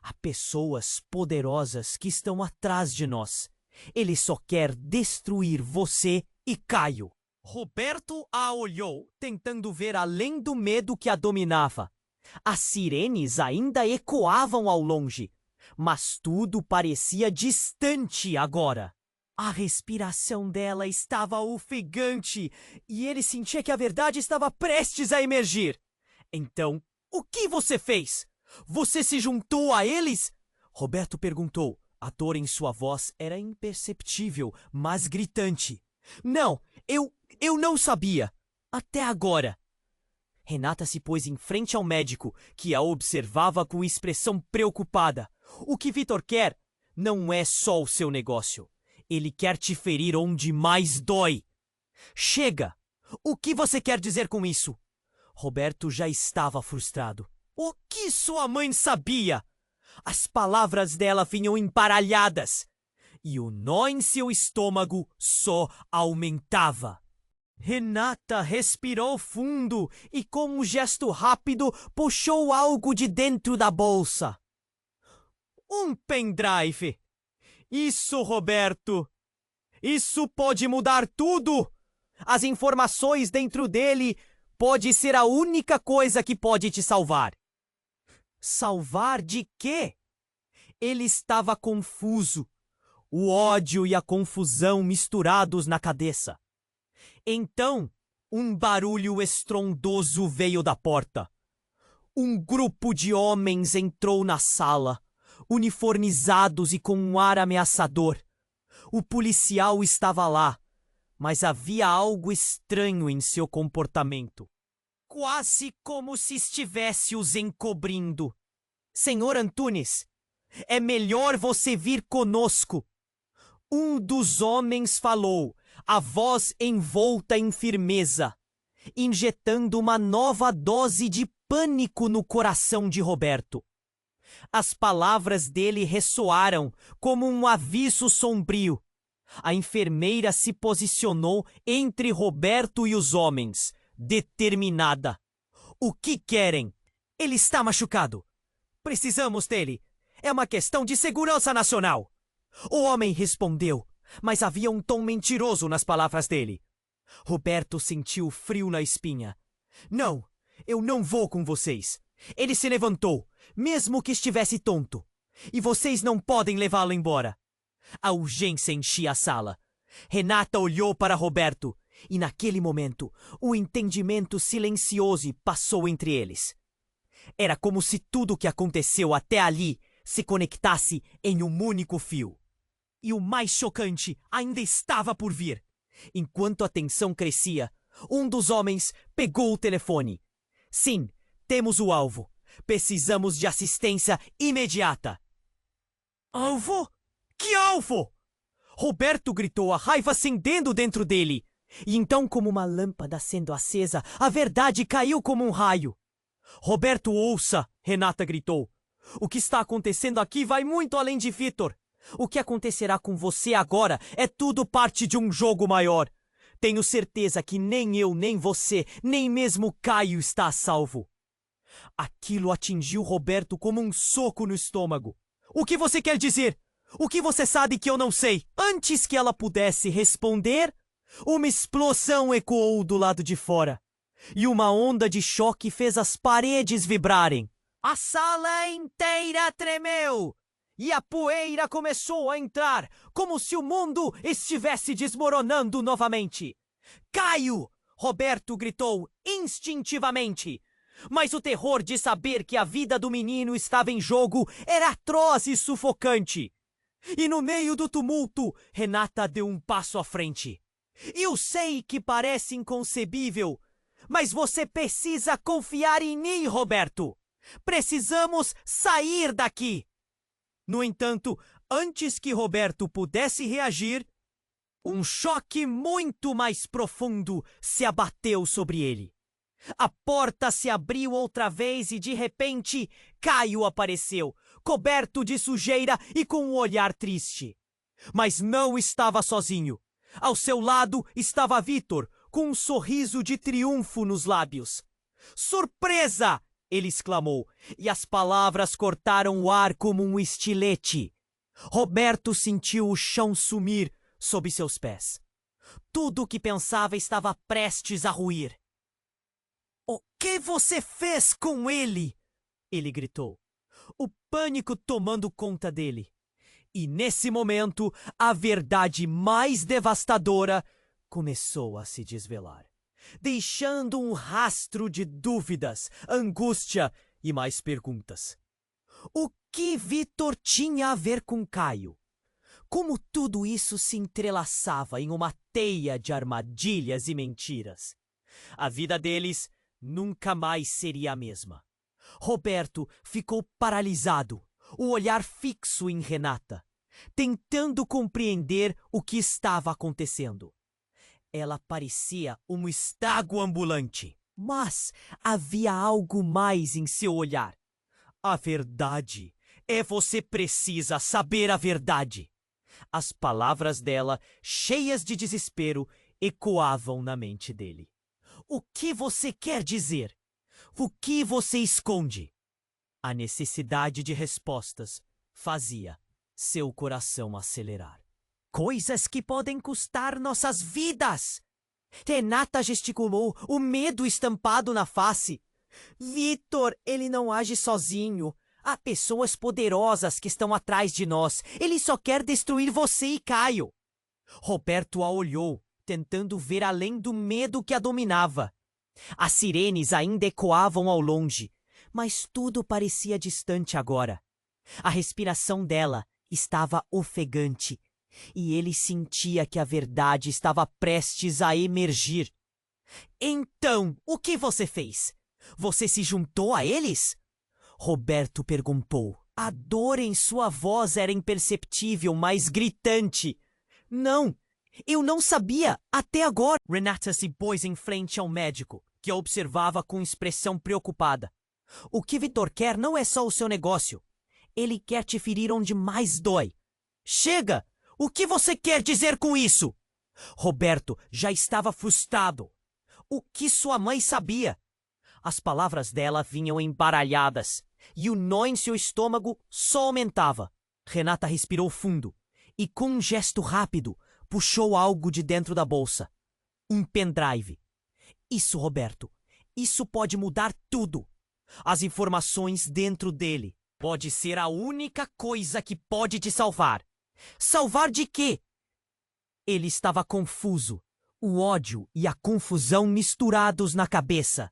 Há pessoas poderosas que estão atrás de nós. Ele só quer destruir você e Caio. Roberto a olhou, tentando ver além do medo que a dominava. As sirenes ainda ecoavam ao longe, mas tudo parecia distante agora. A respiração dela estava ofegante e ele sentia que a verdade estava prestes a emergir. Então, o que você fez? Você se juntou a eles? Roberto perguntou. A dor em sua voz era imperceptível, mas gritante. Não, eu não sabia. Até agora. Renata se pôs em frente ao médico, que a observava com expressão preocupada. O que Vitor quer não é só o seu negócio. Ele quer te ferir onde mais dói. Chega! O que você quer dizer com isso? Roberto já estava frustrado. O que sua mãe sabia? As palavras dela vinham embaralhadas. E o nó em seu estômago só aumentava. Renata respirou fundo e, com um gesto rápido, puxou algo de dentro da bolsa. Um pendrive. Isso, Roberto. Isso pode mudar tudo. As informações dentro dele pode ser a única coisa que pode te salvar. Salvar de quê? Ele estava confuso. O ódio e a confusão misturados na cabeça. Então, um barulho estrondoso veio da porta. Um grupo de homens entrou na sala, uniformizados e com um ar ameaçador. O policial estava lá, mas havia algo estranho em seu comportamento. Quase como se estivesse os encobrindo. Senhor Antunes, é melhor você vir conosco. Um dos homens falou, a voz envolta em firmeza, injetando uma nova dose de pânico no coração de Roberto. As palavras dele ressoaram como um aviso sombrio. A enfermeira se posicionou entre Roberto e os homens, determinada. O que querem? Ele está machucado. Precisamos dele. É uma questão de segurança nacional. O homem respondeu, mas havia um tom mentiroso nas palavras dele. Roberto sentiu frio na espinha. Não, eu não vou com vocês. Ele se levantou, mesmo que estivesse tonto. E vocês não podem levá-lo embora. A urgência enchia a sala. Renata olhou para Roberto, e naquele momento, o entendimento silencioso passou entre eles. Era como se tudo o que aconteceu até ali se conectasse em um único fio. E o mais chocante ainda estava por vir. Enquanto a tensão crescia, um dos homens pegou o telefone. Sim, temos o alvo. Precisamos de assistência imediata. Alvo? Que alvo? Roberto gritou, a raiva acendendo dentro dele. E então, como uma lâmpada sendo acesa, a verdade caiu como um raio. Roberto, ouça! Renata gritou. O que está acontecendo aqui vai muito além de Vitor. O que acontecerá com você agora é tudo parte de um jogo maior. Tenho certeza que nem eu, nem você, nem mesmo Caio está a salvo. Aquilo atingiu Roberto como um soco no estômago. O que você quer dizer? O que você sabe que eu não sei? Antes que ela pudesse responder, uma explosão ecoou do lado de fora. E uma onda de choque fez as paredes vibrarem. A sala inteira tremeu. E a poeira começou a entrar, como se o mundo estivesse desmoronando novamente. Caio! Roberto gritou instintivamente. Mas o terror de saber que a vida do menino estava em jogo era atroz e sufocante. E no meio do tumulto, Renata deu um passo à frente. Eu sei que parece inconcebível, mas você precisa confiar em mim, Roberto. Precisamos sair daqui. No entanto, antes que Roberto pudesse reagir, um choque muito mais profundo se abateu sobre ele. A porta se abriu outra vez e, de repente, Caio apareceu, coberto de sujeira e com um olhar triste. Mas não estava sozinho. Ao seu lado estava Vitor, com um sorriso de triunfo nos lábios. Surpresa! Ele exclamou, e as palavras cortaram o ar como um estilete. Roberto sentiu o chão sumir sob seus pés. Tudo o que pensava estava prestes a ruir. O que você fez com ele? Ele gritou, o pânico tomando conta dele. E nesse momento, a verdade mais devastadora começou a se desvelar, deixando um rastro de dúvidas, angústia e mais perguntas. O que Vitor tinha a ver com Caio? Como tudo isso se entrelaçava em uma teia de armadilhas e mentiras? A vida deles nunca mais seria a mesma. Roberto ficou paralisado, o olhar fixo em Renata, tentando compreender o que estava acontecendo. Ela parecia um estrago ambulante, mas havia algo mais em seu olhar. A verdade. Você precisa saber a verdade. As palavras dela, cheias de desespero, ecoavam na mente dele. O que você quer dizer? O que você esconde? A necessidade de respostas fazia seu coração acelerar. Coisas que podem custar nossas vidas! Renata gesticulou, o medo estampado na face. Vitor, ele não age sozinho. Há pessoas poderosas que estão atrás de nós. Ele só quer destruir você e Caio. Roberto a olhou, tentando ver além do medo que a dominava. As sirenes ainda ecoavam ao longe, mas tudo parecia distante agora. A respiração dela estava ofegante, e ele sentia que a verdade estava prestes a emergir. Então, o que você fez? Você se juntou a eles? Roberto perguntou. A dor em sua voz era imperceptível, mas gritante. Não, eu não sabia, até agora. Renata se pôs em frente ao médico, que a observava com expressão preocupada. O que Vitor quer não é só o seu negócio. Ele quer te ferir onde mais dói. Chega! O que você quer dizer com isso? Roberto já estava frustrado. O que sua mãe sabia? As palavras dela vinham embaralhadas, e o nó em seu estômago só aumentava. Renata respirou fundo e, com um gesto rápido, puxou algo de dentro da bolsa. Um pendrive. Isso, Roberto. Isso pode mudar tudo. As informações dentro dele. Pode ser a única coisa que pode te salvar. Salvar de quê? Ele estava confuso, o ódio e a confusão misturados na cabeça.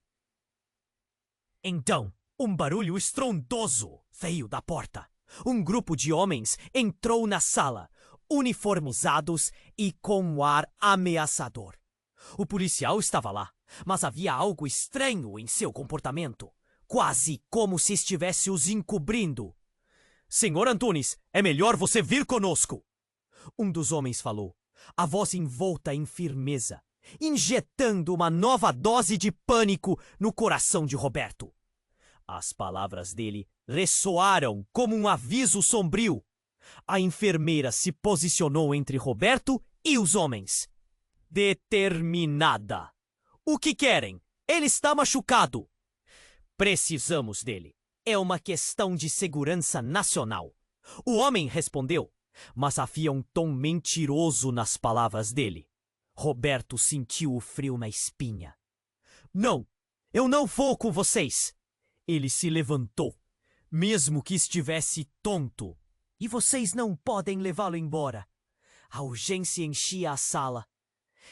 Então, um barulho estrondoso veio da porta. Um grupo de homens entrou na sala, uniformizados e com um ar ameaçador. O policial estava lá, mas havia algo estranho em seu comportamento, quase como se estivesse os encobrindo. Senhor Antunes, é melhor você vir conosco. Um dos homens falou, a voz envolta em firmeza, injetando uma nova dose de pânico no coração de Roberto. As palavras dele ressoaram como um aviso sombrio. A enfermeira se posicionou entre Roberto e os homens. Determinada. O que querem? Ele está machucado. Precisamos dele. É uma questão de segurança nacional. O homem respondeu, mas havia um tom mentiroso nas palavras dele. Roberto sentiu o frio na espinha. Não, eu não vou com vocês. Ele se levantou, mesmo que estivesse tonto. E vocês não podem levá-lo embora. A urgência enchia a sala.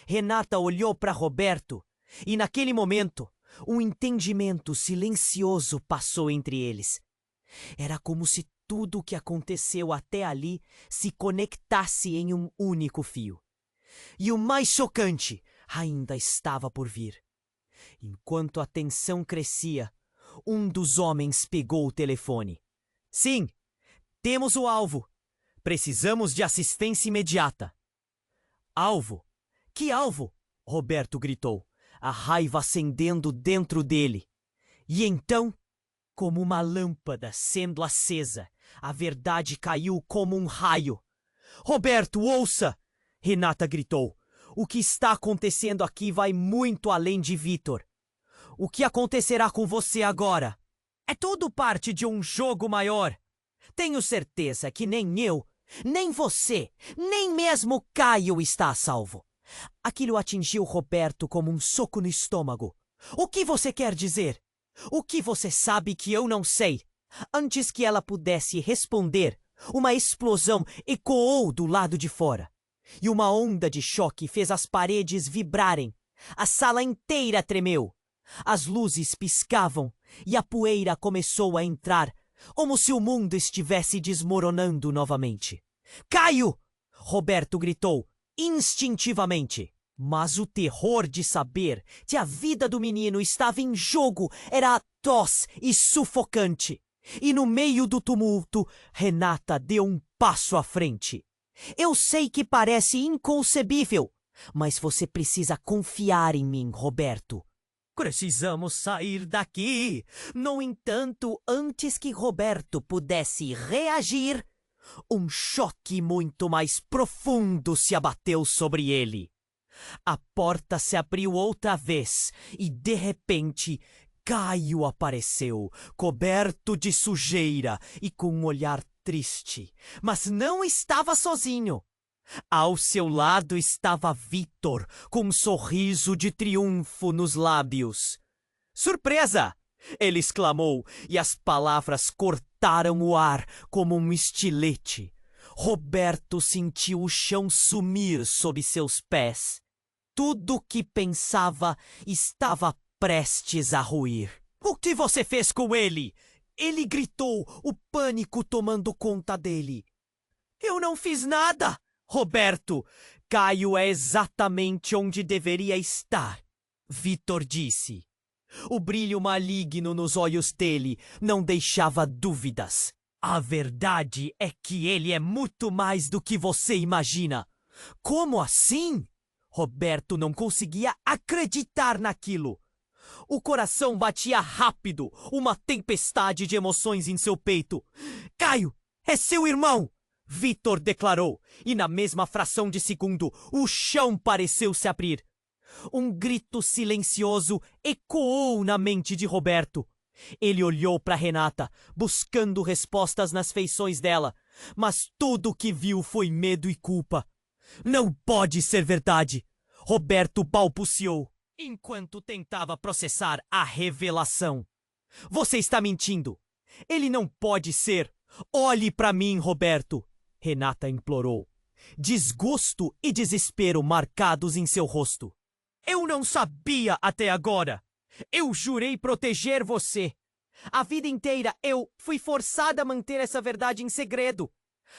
Renata olhou para Roberto e, naquele momento, um entendimento silencioso passou entre eles. Era como se tudo o que aconteceu até ali se conectasse em um único fio. E o mais chocante ainda estava por vir. Enquanto a tensão crescia, um dos homens pegou o telefone. Sim, temos o alvo. Precisamos de assistência imediata. Alvo? Que alvo? Roberto gritou, a raiva acendendo dentro dele. E então, como uma lâmpada sendo acesa, a verdade caiu como um raio. Roberto, ouça! Renata gritou. O que está acontecendo aqui vai muito além de Vitor. O que acontecerá com você agora? É tudo parte de um jogo maior. Tenho certeza que nem eu, nem você, nem mesmo Caio está a salvo. Aquilo atingiu Roberto como um soco no estômago. O que você quer dizer? O que você sabe que eu não sei? Antes que ela pudesse responder, uma explosão ecoou do lado de fora. E uma onda de choque fez as paredes vibrarem. A sala inteira tremeu. As luzes piscavam e a poeira começou a entrar, como se o mundo estivesse desmoronando novamente. Caio! Roberto gritou, instintivamente. Mas o terror de saber que a vida do menino estava em jogo era atroz e sufocante. E no meio do tumulto, Renata deu um passo à frente. Eu sei que parece inconcebível, mas você precisa confiar em mim, Roberto. Precisamos sair daqui. No entanto, antes que Roberto pudesse reagir, um choque muito mais profundo se abateu sobre ele. A porta se abriu outra vez e, de repente, Caio apareceu, coberto de sujeira e com um olhar triste. Mas não estava sozinho. Ao seu lado estava Vitor, com um sorriso de triunfo nos lábios. Surpresa! Ele exclamou, e as palavras cortaram o ar como um estilete. Roberto sentiu o chão sumir sob seus pés. Tudo o que pensava estava prestes a ruir. O que você fez com ele? Ele gritou, o pânico tomando conta dele. Eu não fiz nada! Roberto, Caio é exatamente onde deveria estar, Vitor disse. O brilho maligno nos olhos dele não deixava dúvidas. A verdade é que ele é muito mais do que você imagina. Como assim? Roberto não conseguia acreditar naquilo. O coração batia rápido, uma tempestade de emoções em seu peito. Caio, é seu irmão! Vitor declarou, e na mesma fração de segundo, o chão pareceu se abrir. Um grito silencioso ecoou na mente de Roberto. Ele olhou para Renata, buscando respostas nas feições dela, mas tudo o que viu foi medo e culpa. Não pode ser verdade! Roberto balbuciou, enquanto tentava processar a revelação. Você está mentindo! Ele não pode ser! Olhe para mim, Roberto! Renata implorou. Desgosto e desespero marcados em seu rosto. Eu não sabia até agora! Eu jurei proteger você! A vida inteira eu fui forçada a manter essa verdade em segredo.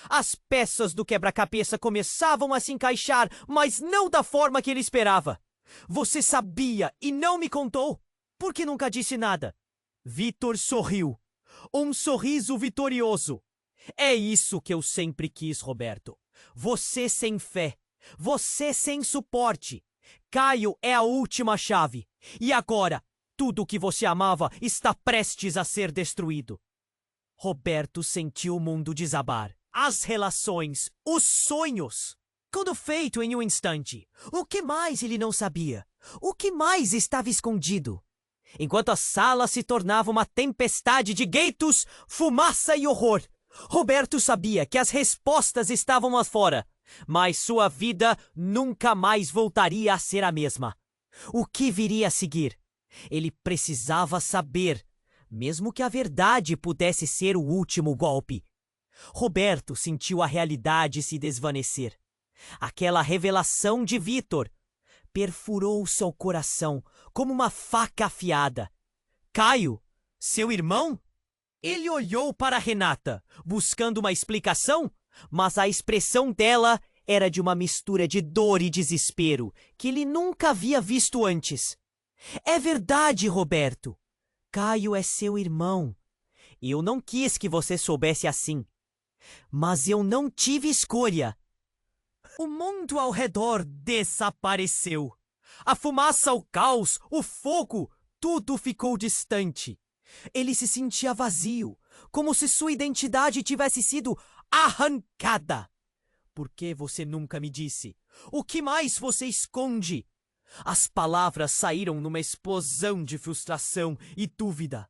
As peças do quebra-cabeça começavam a se encaixar, mas não da forma que ele esperava. Você sabia e não me contou? Por que nunca disse nada? Vitor sorriu. Um sorriso vitorioso. É isso que eu sempre quis, Roberto. Você sem fé. Você sem suporte. Caio é a última chave. E agora, tudo o que você amava está prestes a ser destruído. Roberto sentiu o mundo desabar. As relações, os sonhos. Tudo feito em um instante. O que mais ele não sabia? O que mais estava escondido? Enquanto a sala se tornava uma tempestade de gritos, fumaça e horror, Roberto sabia que as respostas estavam lá fora, mas sua vida nunca mais voltaria a ser a mesma. O que viria a seguir? Ele precisava saber, mesmo que a verdade pudesse ser o último golpe. Roberto sentiu a realidade se desvanecer. Aquela revelação de Vitor perfurou seu coração como uma faca afiada. Caio, seu irmão? Ele olhou para Renata, buscando uma explicação, mas a expressão dela era de uma mistura de dor e desespero que ele nunca havia visto antes. É verdade, Roberto. Caio é seu irmão. Eu não quis que você soubesse assim. Mas eu não tive escolha. O mundo ao redor desapareceu. A fumaça, o caos, o fogo, tudo ficou distante. Ele se sentia vazio, como se sua identidade tivesse sido arrancada. Por que você nunca me disse? O que mais você esconde? As palavras saíram numa explosão de frustração e dúvida.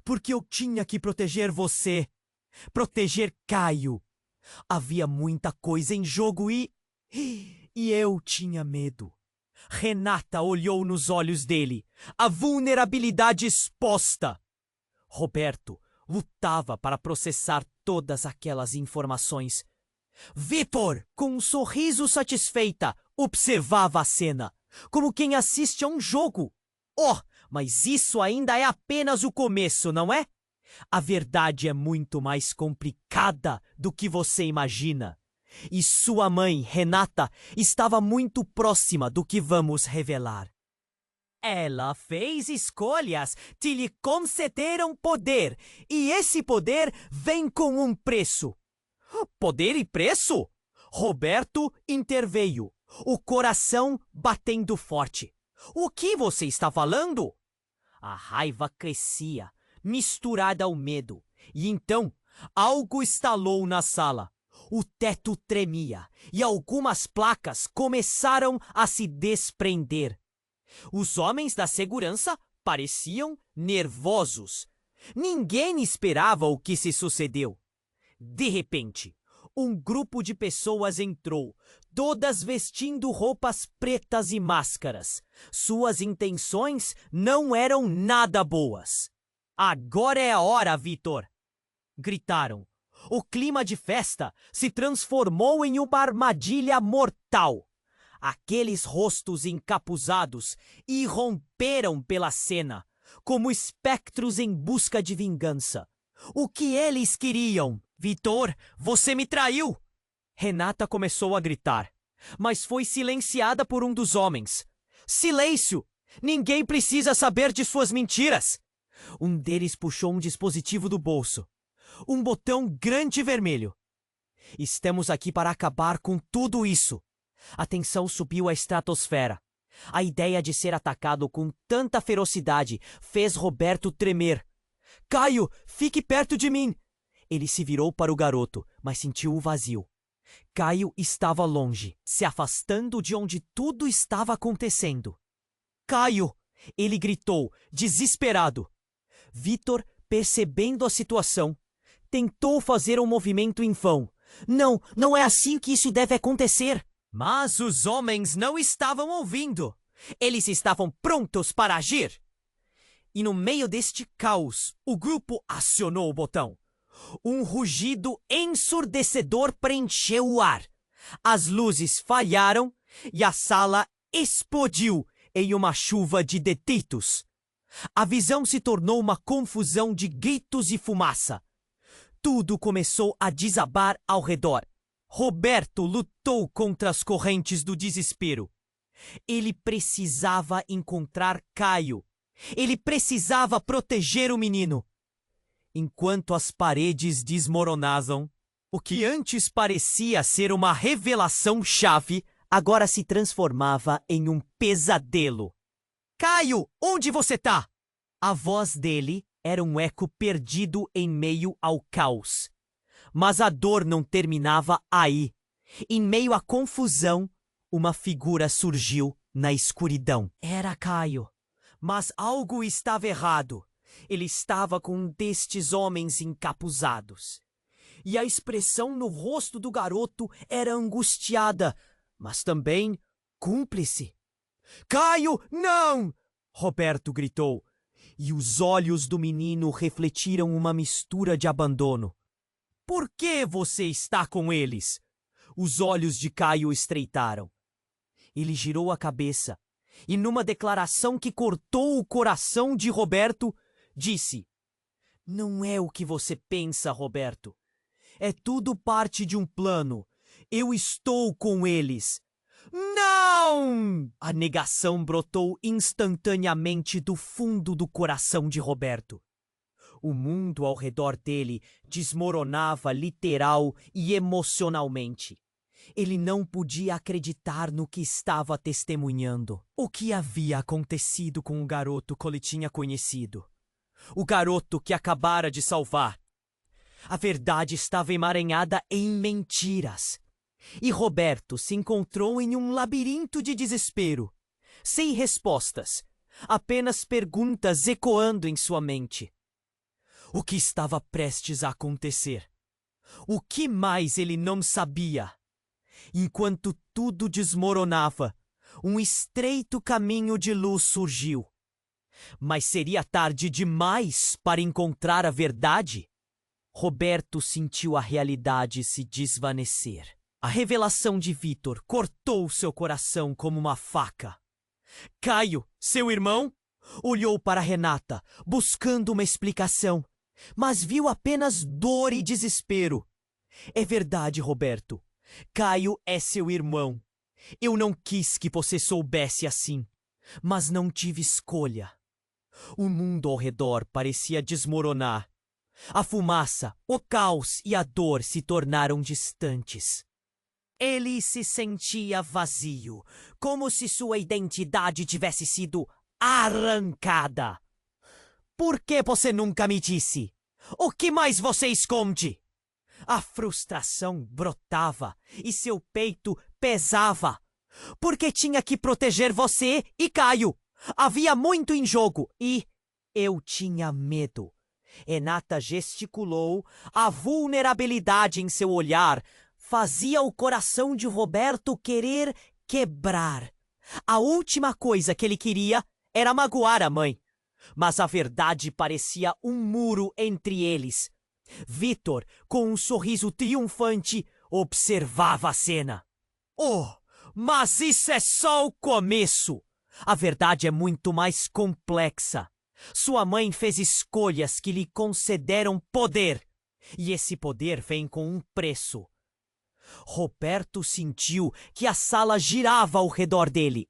Porque eu tinha que proteger você. Proteger Caio. Havia muita coisa em jogo e eu tinha medo. Renata olhou nos olhos dele, a vulnerabilidade exposta. Roberto lutava para processar todas aquelas informações. Vitor, com um sorriso satisfeita, observava a cena, como quem assiste a um jogo. Oh, mas isso ainda é apenas o começo, não é? A verdade é muito mais complicada do que você imagina. E sua mãe, Renata, estava muito próxima do que vamos revelar. Ela fez escolhas que lhe concederam poder, e esse poder vem com um preço. Poder e preço? Roberto interveio, o coração batendo forte. O que você está falando? A raiva crescia, misturada ao medo, e então algo estalou na sala. O teto tremia e algumas placas começaram a se desprender. Os homens da segurança pareciam nervosos. Ninguém esperava o que se sucedeu. De repente, um grupo de pessoas entrou, todas vestindo roupas pretas e máscaras. Suas intenções não eram nada boas. Agora é a hora, Vitor! Gritaram. O clima de festa se transformou em uma armadilha mortal. Aqueles rostos encapuzados irromperam pela cena, como espectros em busca de vingança. O que eles queriam? Vitor, você me traiu! Renata começou a gritar, mas foi silenciada por um dos homens. Silêncio! Ninguém precisa saber de suas mentiras! Um deles puxou um dispositivo do bolso. Um botão grande e vermelho. Estamos aqui para acabar com tudo isso. A tensão subiu à estratosfera. A ideia de ser atacado com tanta ferocidade fez Roberto tremer. Caio, fique perto de mim! Ele se virou para o garoto, mas sentiu o vazio. Caio estava longe, se afastando de onde tudo estava acontecendo. Caio! Ele gritou, desesperado. Vitor, percebendo a situação, tentou fazer um movimento em vão. Não, não é assim que isso deve acontecer. Mas os homens não estavam ouvindo. Eles estavam prontos para agir. E no meio deste caos, o grupo acionou o botão. Um rugido ensurdecedor preencheu o ar. As luzes falharam e a sala explodiu em uma chuva de detritos. A visão se tornou uma confusão de gritos e fumaça. Tudo começou a desabar ao redor. Roberto lutou contra as correntes do desespero. Ele precisava encontrar Caio. Ele precisava proteger o menino. Enquanto as paredes desmoronavam, o que antes parecia ser uma revelação-chave, agora se transformava em um pesadelo. Caio, onde você tá? A voz dele era um eco perdido em meio ao caos. Mas a dor não terminava aí. Em meio à confusão, uma figura surgiu na escuridão. Era Caio. Mas algo estava errado. Ele estava com um destes homens encapuzados. E a expressão no rosto do garoto era angustiada, mas também cúmplice. Caio, não! Roberto gritou. E os olhos do menino refletiram uma mistura de abandono. Por que você está com eles? Os olhos de Caio estreitaram. Ele girou a cabeça e, numa declaração que cortou o coração de Roberto, disse: Não é o que você pensa, Roberto. É tudo parte de um plano. Eu estou com eles. Não! A negação brotou instantaneamente do fundo do coração de Roberto. O mundo ao redor dele desmoronava literal e emocionalmente. Ele não podia acreditar no que estava testemunhando. O que havia acontecido com o garoto que ele tinha conhecido? O garoto que acabara de salvar. A verdade estava emaranhada em mentiras. E Roberto se encontrou em um labirinto de desespero, sem respostas, apenas perguntas ecoando em sua mente. O que estava prestes a acontecer? O que mais ele não sabia? Enquanto tudo desmoronava, um estreito caminho de luz surgiu. Mas seria tarde demais para encontrar a verdade? Roberto sentiu a realidade se desvanecer. A revelação de Vitor cortou seu coração como uma faca. Caio, seu irmão, olhou para Renata, buscando uma explicação, mas viu apenas dor e desespero. É verdade, Roberto. Caio é seu irmão. Eu não quis que você soubesse assim, mas não tive escolha. O mundo ao redor parecia desmoronar. A fumaça, o caos e a dor se tornaram distantes. Ele se sentia vazio, como se sua identidade tivesse sido arrancada. Por que você nunca me disse? O que mais você esconde? A frustração brotava e seu peito pesava. Porque tinha que proteger você e Caio. Havia muito em jogo e eu tinha medo. Renata gesticulou, a vulnerabilidade em seu olhar fazia o coração de Roberto querer quebrar. A última coisa que ele queria era magoar a mãe. Mas a verdade parecia um muro entre eles. Vitor, com um sorriso triunfante, observava a cena. Oh, mas isso é só o começo! A verdade é muito mais complexa. Sua mãe fez escolhas que lhe concederam poder. E esse poder vem com um preço. Roberto sentiu que a sala girava ao redor dele.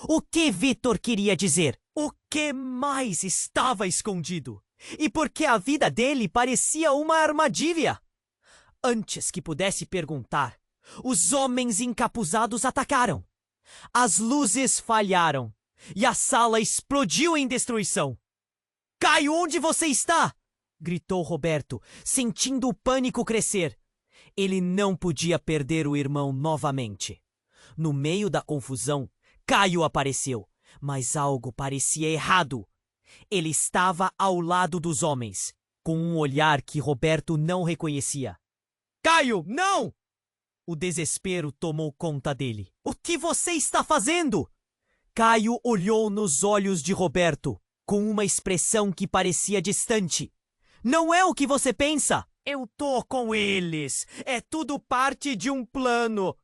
O que Vitor queria dizer? O que mais estava escondido? E por que a vida dele parecia uma armadilha? Antes que pudesse perguntar, os homens encapuzados atacaram. As luzes falharam e a sala explodiu em destruição. Caio, onde você está? Gritou Roberto, sentindo o pânico crescer. Ele não podia perder o irmão novamente. No meio da confusão, Caio apareceu, mas algo parecia errado. Ele estava ao lado dos homens, com um olhar que Roberto não reconhecia. Caio, não! O desespero tomou conta dele. O que você está fazendo? Caio olhou nos olhos de Roberto, com uma expressão que parecia distante. Não é o que você pensa! Eu tô com eles! É tudo parte de um plano!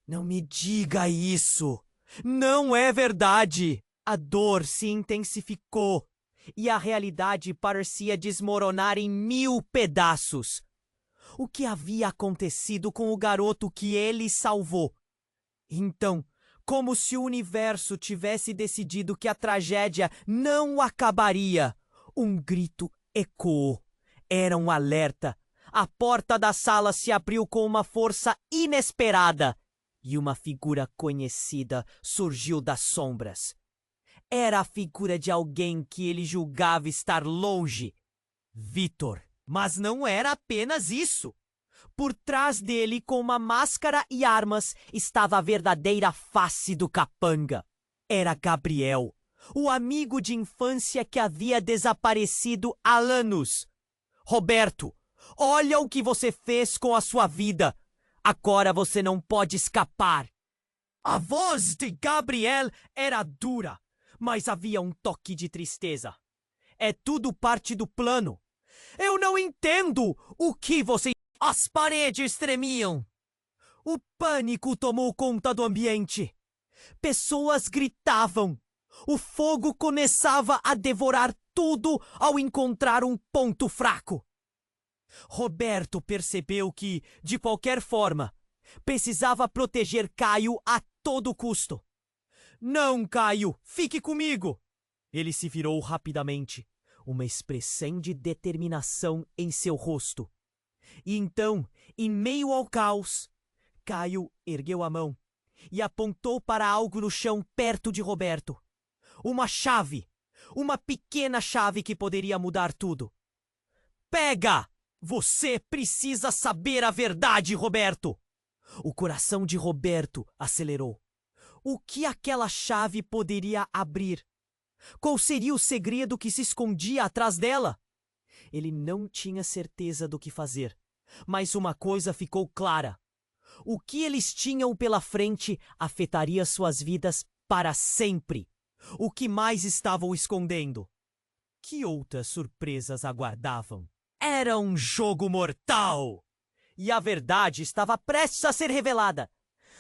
Não me diga isso! Não é verdade! A dor se intensificou e a realidade parecia desmoronar em 1000 pedaços. O que havia acontecido com o garoto que ele salvou? Então, como se o universo tivesse decidido que a tragédia não acabaria, um grito ecoou. Era um alerta. A porta da sala se abriu com uma força inesperada e uma figura conhecida surgiu das sombras. Era a figura de alguém que ele julgava estar longe, Vitor. Mas não era apenas isso. Por trás dele, com uma máscara e armas, estava a verdadeira face do capanga. Era Gabriel, o amigo de infância que havia desaparecido há anos. Roberto, olha o que você fez com a sua vida. Agora você não pode escapar. A voz de Gabriel era dura, mas havia um toque de tristeza. É tudo parte do plano. Eu não entendo o que você... As paredes tremiam. O pânico tomou conta do ambiente. Pessoas gritavam. O fogo começava a devorar tudo ao encontrar um ponto fraco. Roberto percebeu que, de qualquer forma, precisava proteger Caio a todo custo. Não, Caio, fique comigo! Ele se virou rapidamente, uma expressão de determinação em seu rosto. E então, em meio ao caos, Caio ergueu a mão e apontou para algo no chão perto de Roberto. Uma chave! Uma pequena chave que poderia mudar tudo. Pega! Você precisa saber a verdade, Roberto! O coração de Roberto acelerou. O que aquela chave poderia abrir? Qual seria o segredo que se escondia atrás dela? Ele não tinha certeza do que fazer, mas uma coisa ficou clara. O que eles tinham pela frente afetaria suas vidas para sempre. O que mais estavam escondendo? Que outras surpresas aguardavam? Era um jogo mortal! E a verdade estava prestes a ser revelada.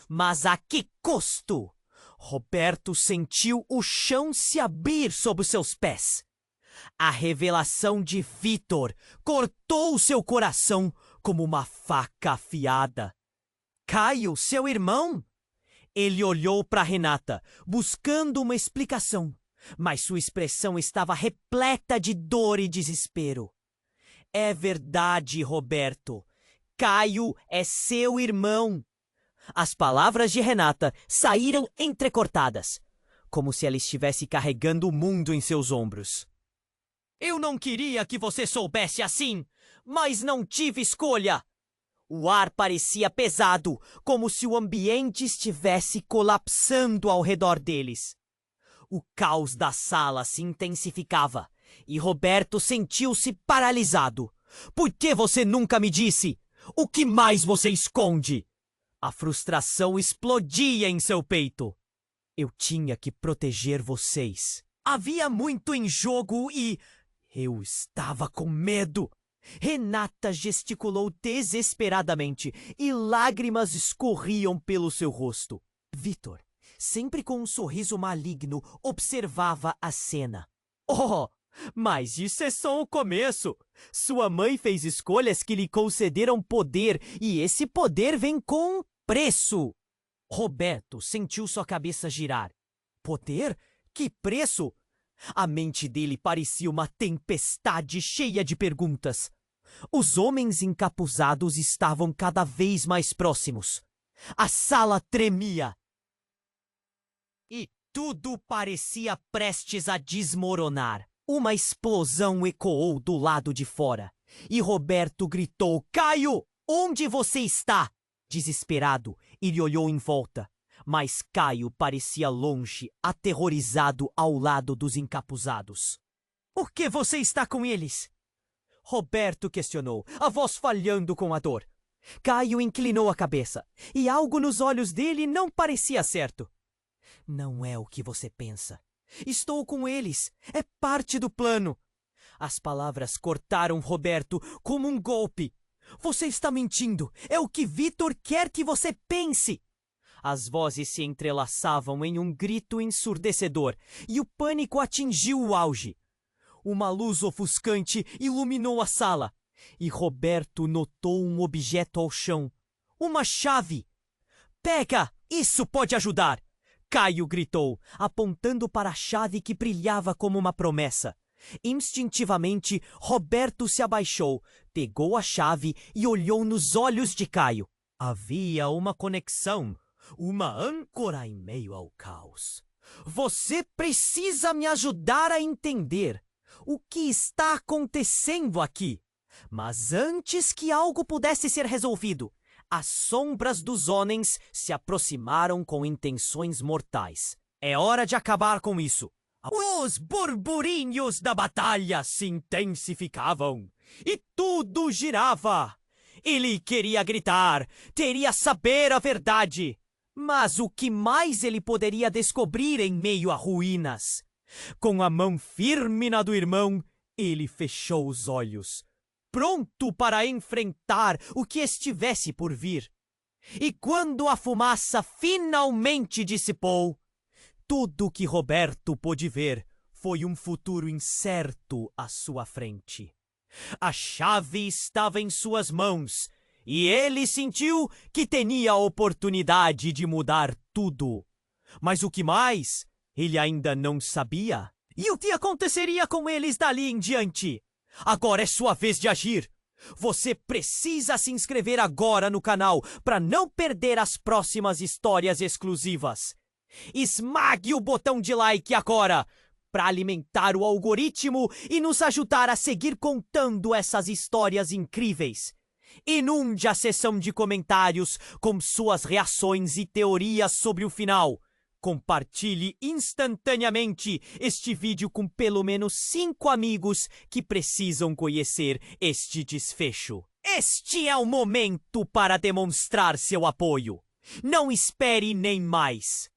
Mas a que custo? Roberto sentiu o chão se abrir sob os seus pés. A revelação de Vitor cortou seu coração como uma faca afiada. Caio, seu irmão? Ele olhou para Renata, buscando uma explicação, mas sua expressão estava repleta de dor e desespero. É verdade, Roberto. Caio é seu irmão. As palavras de Renata saíram entrecortadas, como se ela estivesse carregando o mundo em seus ombros. Eu não queria que você soubesse assim, mas não tive escolha. O ar parecia pesado, como se o ambiente estivesse colapsando ao redor deles. O caos da sala se intensificava e Roberto sentiu-se paralisado. Por que você nunca me disse? O que mais você esconde? A frustração explodia em seu peito. Eu tinha que proteger vocês. Havia muito em jogo e... eu estava com medo. Renata gesticulou desesperadamente e lágrimas escorriam pelo seu rosto. Vitor, sempre com um sorriso maligno, observava a cena. Oh, mas isso é só o começo. Sua mãe fez escolhas que lhe concederam poder e esse poder vem com preço. Roberto sentiu sua cabeça girar. Poder? Que preço? A mente dele parecia uma tempestade cheia de perguntas. Os homens encapuzados estavam cada vez mais próximos. A sala tremia. E tudo parecia prestes a desmoronar. Uma explosão ecoou do lado de fora. E Roberto gritou: Caio, onde você está? Desesperado, ele olhou em volta. Mas Caio parecia longe, aterrorizado ao lado dos encapuzados. Por que você está com eles? Roberto questionou, a voz falhando com a dor. Caio inclinou a cabeça, e algo nos olhos dele não parecia certo. Não é o que você pensa. Estou com eles. É parte do plano. As palavras cortaram Roberto como um golpe. Você está mentindo. É o que Vitor quer que você pense. As vozes se entrelaçavam em um grito ensurdecedor, e o pânico atingiu o auge. Uma luz ofuscante iluminou a sala, e Roberto notou um objeto ao chão. Uma chave! Pega! Isso pode ajudar! Caio gritou, apontando para a chave que brilhava como uma promessa. Instintivamente, Roberto se abaixou, pegou a chave e olhou nos olhos de Caio. Havia uma conexão, uma âncora em meio ao caos. Você precisa me ajudar a entender. O que está acontecendo aqui? Mas antes que algo pudesse ser resolvido, as sombras dos Onens se aproximaram com intenções mortais. É hora de acabar com isso. Os burburinhos da batalha se intensificavam e tudo girava. Ele queria gritar, queria saber a verdade. Mas o que mais ele poderia descobrir em meio a ruínas? Com a mão firme na do irmão, ele fechou os olhos, pronto para enfrentar o que estivesse por vir. E quando a fumaça finalmente dissipou, tudo que Roberto pôde ver foi um futuro incerto à sua frente. A chave estava em suas mãos e ele sentiu que tinha a oportunidade de mudar tudo. Mas o que mais? Ele ainda não sabia. E o que aconteceria com eles dali em diante? Agora é sua vez de agir. Você precisa se inscrever agora no canal para não perder as próximas histórias exclusivas. Esmague o botão de like agora para alimentar o algoritmo e nos ajudar a seguir contando essas histórias incríveis. Inunde a seção de comentários com suas reações e teorias sobre o final. Compartilhe instantaneamente este vídeo com pelo menos 5 amigos que precisam conhecer este desfecho. Este é o momento para demonstrar seu apoio. Não espere nem mais.